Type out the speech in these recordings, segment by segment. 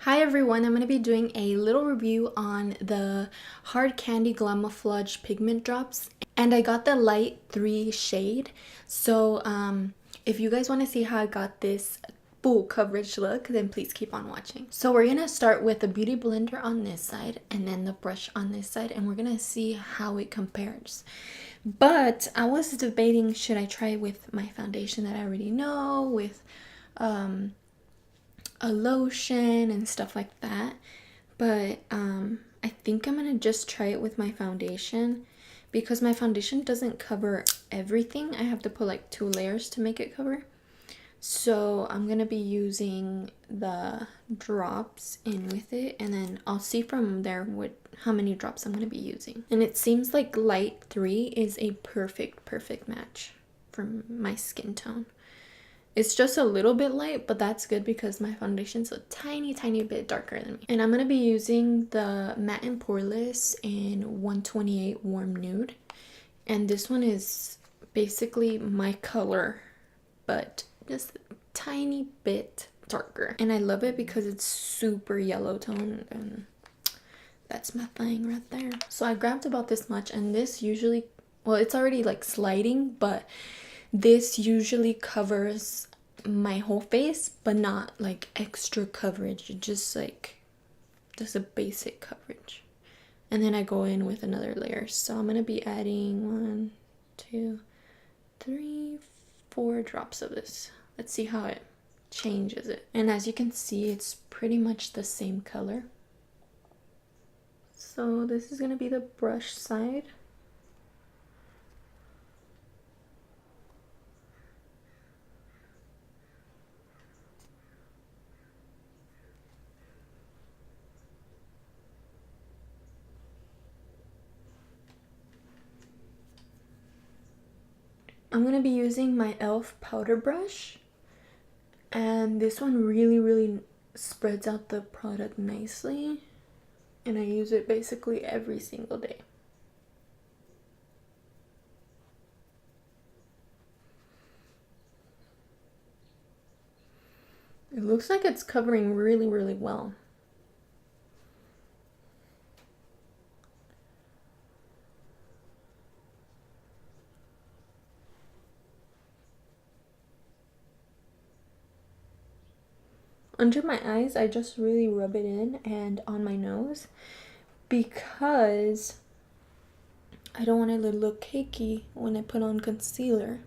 Hi everyone, I'm going to be doing a little review on the Hard Candy Glamaflouge pigment drops, and I got the light 3 shade. So if you guys want to see how I got this full coverage look, then please keep on watching. So we're going to start with the beauty blender on this side and then the brush on this side, and we're going to see how it compares. But I was debating, should I try with my foundation that I already know, with a lotion and stuff like that, but I think I'm gonna just try it with my foundation because my foundation doesn't cover everything. I have to put like 2 layers to make it cover, so I'm gonna be using the drops in with it, and then I'll see from there how many drops I'm gonna be using. And it seems like light 3 is a perfect match for my skin tone. It's just a little bit light, but that's good because my foundation's a tiny bit darker than me. And I'm going to be using the Matte and Poreless in 128 Warm Nude. And this one is basically my color, but just a tiny bit darker. And I love it because it's super yellow tone, and that's my thing right there. So I grabbed about this much, and this usually, well, it's already like sliding, but this usually covers my whole face, but not like extra coverage, just a basic coverage. And then I go in with another layer. So I'm gonna be adding 1, 2, 3, 4 drops of this. Let's see how it changes it. And as you can see, it's pretty much the same color. So this is gonna be the brush side. I'm going to be using my e.l.f. powder brush, and this one really spreads out the product nicely, and I use it basically every single day. It looks like it's covering really well. Under my eyes, I just really rub it in, and on my nose, because I don't want it to look cakey when I put on concealer.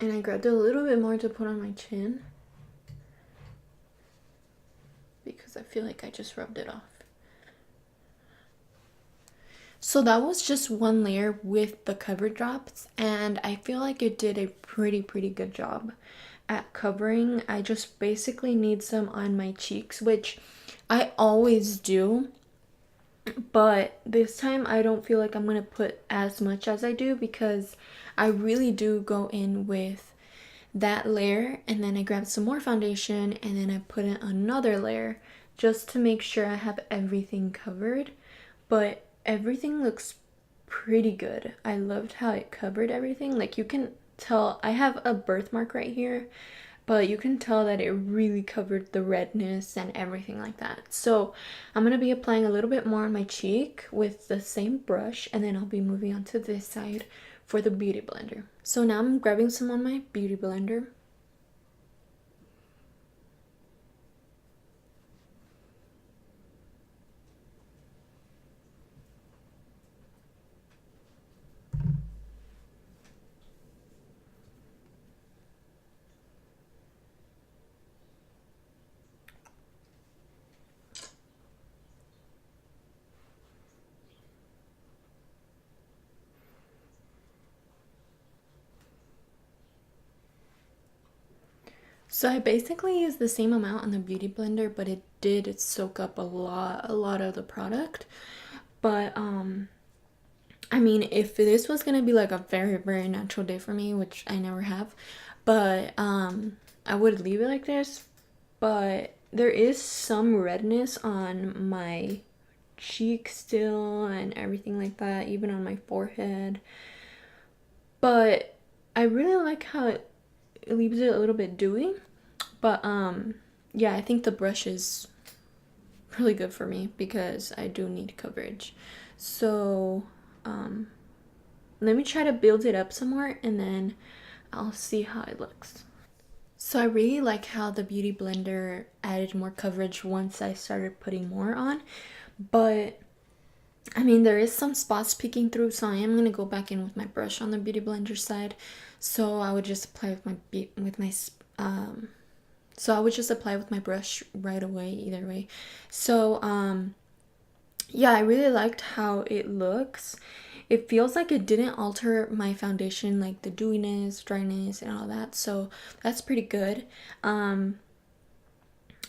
And I grabbed a little bit more to put on my chin because I feel like I just rubbed it off. So that was just one layer with the cover drops, and I feel like it did a pretty good job at covering. I just basically need some on my cheeks, which I always do, but this time I don't feel like I'm gonna put as much as I do because I really do go in with that layer, and then I grab some more foundation, and then I put in another layer just to make sure I have everything covered. But everything looks pretty good. I loved how it covered everything. Like, you can tell I have a birthmark right here, but you can tell that it really covered the redness and everything like that. So I'm going to be applying a little bit more on my cheek with the same brush, and then I'll be moving on to this side for the beauty blender. So now I'm grabbing some on my beauty blender. So I basically used the same amount on the beauty blender, but it did soak up a lot of the product. But I mean, if this was gonna be like a very natural day for me, which I never have, but I would leave it like this. But there is some redness on my cheek still and everything like that, even on my forehead. But I really like how it leaves it a little bit dewy. But yeah, I think the brush is really good for me because I do need coverage. So let me try to build it up some more and then I'll see how it looks. So I really like how the beauty blender added more coverage once I started putting more on, but I mean there is some spots peeking through, so I am gonna go back in with my brush on the beauty blender side. So I would just apply with my brush right away either way. So yeah, I really liked how it looks. It feels like it didn't alter my foundation, like the dewiness, dryness, and all that. So that's pretty good.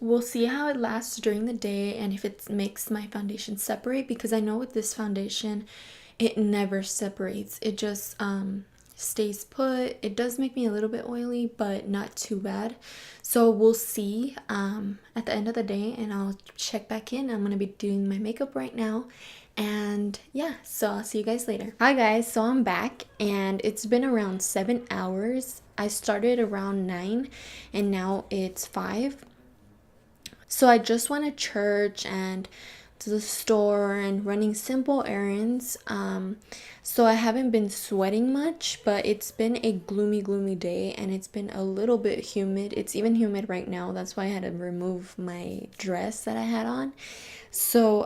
We'll see how it lasts during the day and if it makes my foundation separate, because I know with this foundation, it never separates. It just stays put. It does make me a little bit oily, but not too bad. So we'll see at the end of the day, and I'll check back in. I'm gonna be doing my makeup right now, and yeah, so I'll see you guys later. Hi guys, so I'm back and it's been around 7 hours. I started around 9 and now it's 5. So I just went to church and to the store and running simple errands. So I haven't been sweating much, but it's been a gloomy day and it's been a little bit humid. It's even humid right now. That's why I had to remove my dress that I had on. So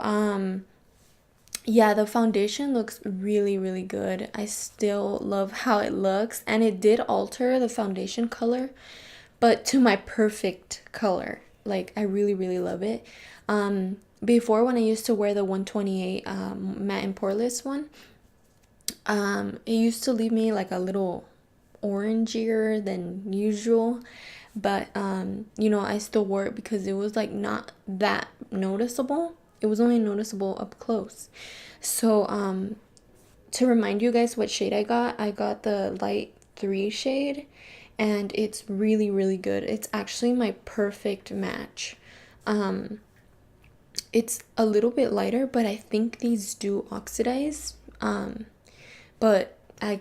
yeah, the foundation looks really good. I still love how it looks, and it did alter the foundation color, but to my perfect color. Like I really love it. Before, when I used to wear the 128 matte and poreless one, it used to leave me like a little orangier than usual, but you know, I still wore it because it was like not that noticeable. It was only noticeable up close. So to remind you guys what shade I got the light 3 shade, and it's really good. It's actually my perfect match. It's a little bit lighter, but I think these do oxidize. But I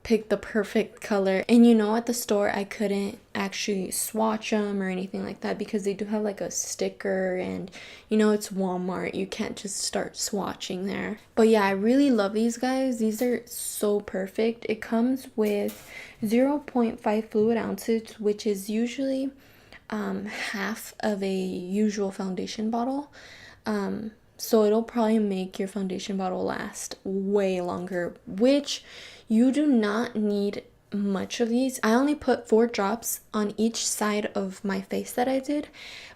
picked the perfect color. And you know, at the store I couldn't actually swatch them or anything like that because they do have like a sticker, and you know, it's Walmart, you can't just start swatching there. But yeah, I really love these guys. These are so perfect. It comes with 0.5 fluid ounces, which is usually half of a usual foundation bottle. So it'll probably make your foundation bottle last way longer, which you do not need much of these. I only put 4 drops on each side of my face that I did,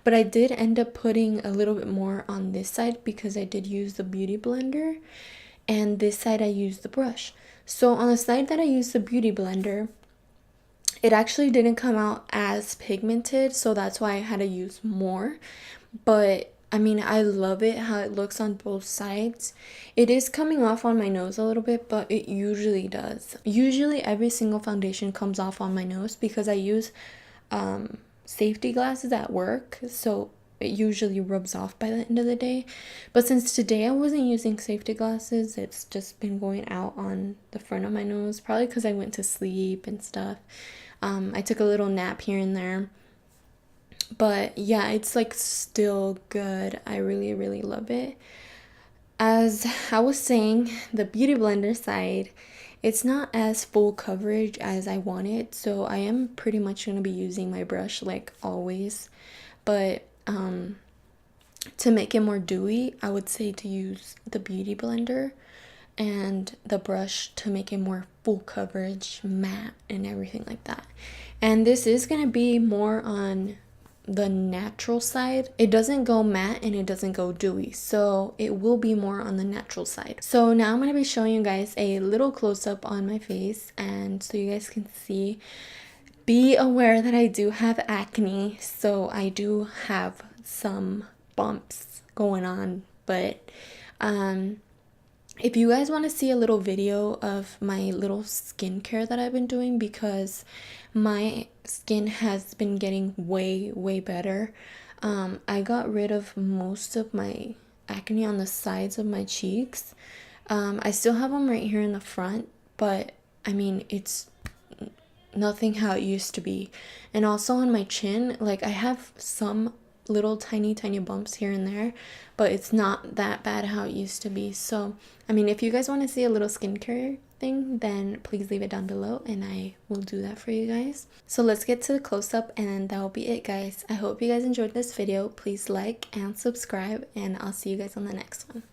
but I did end up putting a little bit more on this side because I did use the beauty blender, and this side I used the brush. So on the side that I used the beauty blender, it actually didn't come out as pigmented, so that's why I had to use more. But I mean, I love it how it looks on both sides. It is coming off on my nose a little bit, but it usually does. Usually every single foundation comes off on my nose because I use safety glasses at work, so it usually rubs off by the end of the day. But since today I wasn't using safety glasses, it's just been going out on the front of my nose, probably because I went to sleep and stuff. I took a little nap here and there. But yeah, it's like still good. I really love it. As I was saying, the beauty blender side, it's not as full coverage as I wanted, so I am pretty much going to be using my brush like always. But to make it more dewy, I would say to use the beauty blender, and the brush to make it more full coverage, matte, and everything like that. And this is going to be more on the natural side. It doesn't go matte and it doesn't go dewy, so it will be more on the natural side. So now I'm going to be showing you guys a little close-up on my face, and so you guys can see be aware that I do have acne, so I do have some bumps going on, but if you guys want to see a little video of my little skincare that I've been doing, because my skin has been getting way better. I got rid of most of my acne on the sides of my cheeks. I still have them right here in the front, but I mean, it's nothing how it used to be. And also on my chin, like I have some little tiny bumps here and there, but it's not that bad how it used to be. So I mean, if you guys want to see a little skincare thing, then please leave it down below and I will do that for you guys. So let's get to the close-up, and that will be it, guys. I hope you guys enjoyed this video. Please like and subscribe, and I'll see you guys on the next one.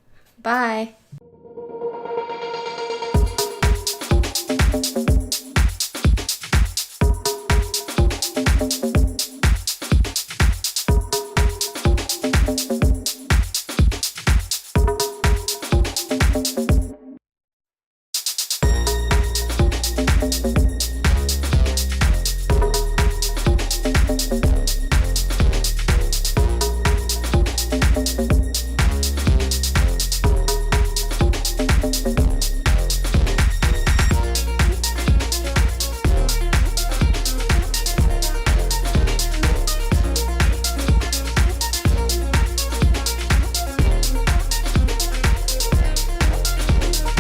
Bye.